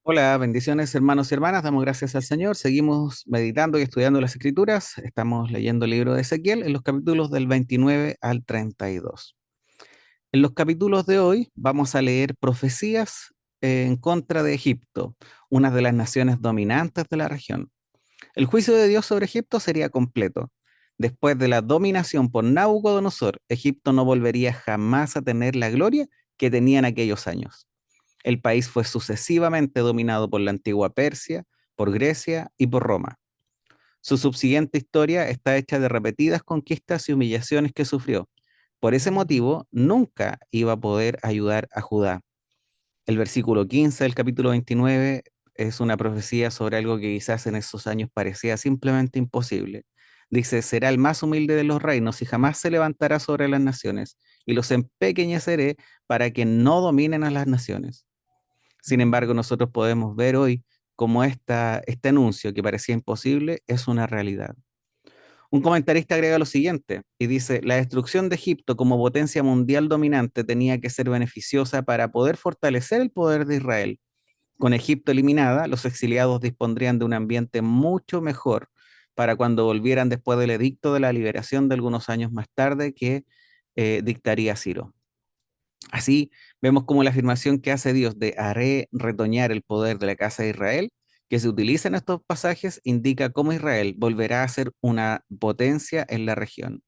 Hola, bendiciones hermanos y hermanas, damos gracias al Señor, seguimos meditando y estudiando las Escrituras, estamos leyendo el libro de Ezequiel en los capítulos del 29 al 32. En los capítulos de hoy vamos a leer profecías en contra de Egipto, una de las naciones dominantes de la región. El juicio de Dios sobre Egipto sería completo. Después de la dominación por Nabucodonosor, Egipto no volvería jamás a tener la gloria que tenía en aquellos años. El país fue sucesivamente dominado por la antigua Persia, por Grecia y por Roma. Su subsiguiente historia está hecha de repetidas conquistas y humillaciones que sufrió. Por ese motivo, nunca iba a poder ayudar a Judá. El versículo 15 del capítulo 29 es una profecía sobre algo que quizás en esos años parecía simplemente imposible. Dice, será el más humilde de los reinos y jamás se levantará sobre las naciones, y los empequeñeceré para que no dominen a las naciones. Sin embargo, nosotros podemos ver hoy cómo este anuncio que parecía imposible es una realidad. Un comentarista agrega lo siguiente y dice, la destrucción de Egipto como potencia mundial dominante tenía que ser beneficiosa para poder fortalecer el poder de Israel. Con Egipto eliminada, los exiliados dispondrían de un ambiente mucho mejor para cuando volvieran después del edicto de la liberación de algunos años más tarde que dictaría Ciro. Así vemos como la afirmación que hace Dios de haré retoñar el poder de la casa de Israel, que se utiliza en estos pasajes, indica cómo Israel volverá a ser una potencia en la región.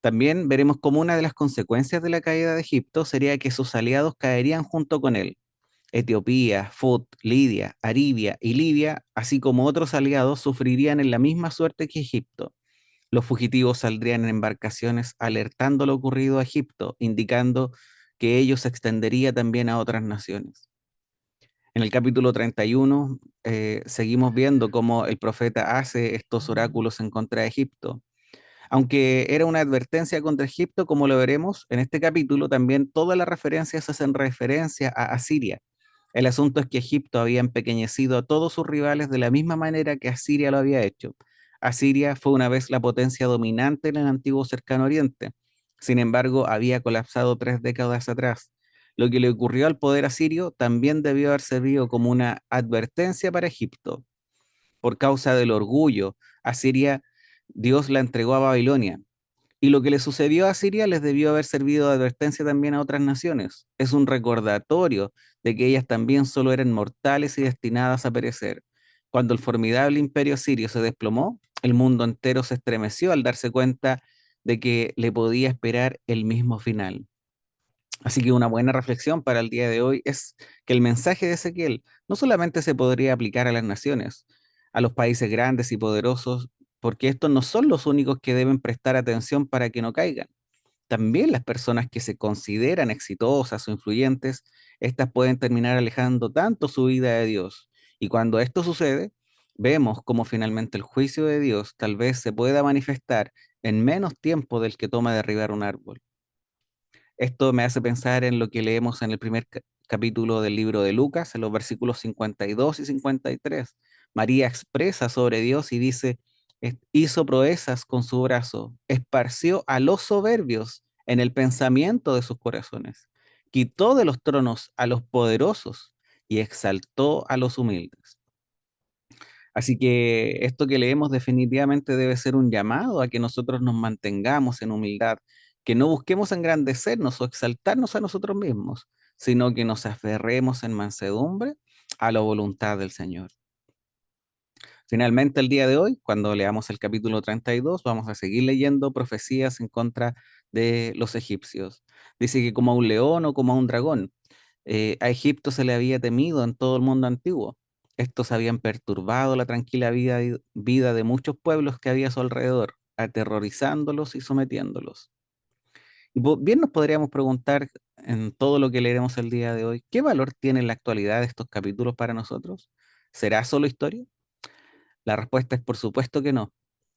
También veremos cómo una de las consecuencias de la caída de Egipto sería que sus aliados caerían junto con él. Etiopía, Fut, Lidia, Aribia y Libia, así como otros aliados, sufrirían en la misma suerte que Egipto. Los fugitivos saldrían en embarcaciones alertando lo ocurrido a Egipto, indicando que ello se extendería también a otras naciones. En el capítulo 31 seguimos viendo cómo el profeta hace estos oráculos en contra de Egipto. Aunque era una advertencia contra Egipto, como lo veremos en este capítulo, también todas las referencias hacen referencia a Asiria. El asunto es que Egipto había empequeñecido a todos sus rivales de la misma manera que Asiria lo había hecho. Asiria fue una vez la potencia dominante en el antiguo cercano oriente. Sin embargo, había colapsado 3 décadas atrás. Lo que le ocurrió al poder asirio también debió haber servido como una advertencia para Egipto. Por causa del orgullo, Asiria, Dios la entregó a Babilonia. Y lo que le sucedió a Siria les debió haber servido de advertencia también a otras naciones. Es un recordatorio de que ellas también solo eran mortales y destinadas a perecer. Cuando el formidable imperio sirio se desplomó, el mundo entero se estremeció al darse cuenta de que le podía esperar el mismo final. Así que una buena reflexión para el día de hoy es que el mensaje de Ezequiel no solamente se podría aplicar a las naciones, a los países grandes y poderosos, porque estos no son los únicos que deben prestar atención para que no caigan. También las personas que se consideran exitosas o influyentes, estas pueden terminar alejando tanto su vida de Dios. Y cuando esto sucede, vemos cómo finalmente el juicio de Dios tal vez se pueda manifestar en menos tiempo del que toma derribar un árbol. Esto me hace pensar en lo que leemos en el primer capítulo del libro de Lucas, en los versículos 52 y 53. María expresa sobre Dios y dice, hizo proezas con su brazo, esparció a los soberbios en el pensamiento de sus corazones, quitó de los tronos a los poderosos y exaltó a los humildes. Así que esto que leemos definitivamente debe ser un llamado a que nosotros nos mantengamos en humildad, que no busquemos engrandecernos o exaltarnos a nosotros mismos, sino que nos aferremos en mansedumbre a la voluntad del Señor. Finalmente, el día de hoy, cuando leamos el capítulo 32, vamos a seguir leyendo profecías en contra de los egipcios. Dice que como a un león o como a un dragón, a Egipto se le había temido en todo el mundo antiguo. Estos habían perturbado la tranquila vida de muchos pueblos que había a su alrededor, aterrorizándolos y sometiéndolos. Y bien nos podríamos preguntar en todo lo que leeremos el día de hoy, ¿qué valor tiene en la actualidad estos capítulos para nosotros? ¿Será solo historia? La respuesta es por supuesto que no,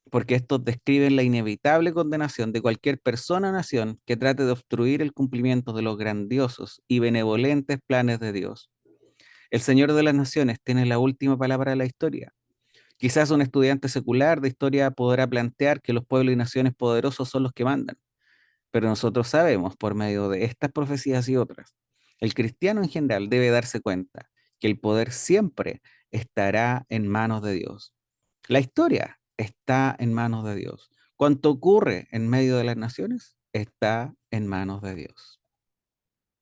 porque estos describen la inevitable condenación de cualquier persona o nación que trate de obstruir el cumplimiento de los grandiosos y benevolentes planes de Dios. El Señor de las Naciones tiene la última palabra de la historia. Quizás un estudiante secular de historia podrá plantear que los pueblos y naciones poderosos son los que mandan, pero nosotros sabemos por medio de estas profecías y otras, el cristiano en general debe darse cuenta que el poder siempre estará en manos de Dios. La historia está en manos de Dios. Cuanto ocurre en medio de las naciones está en manos de Dios.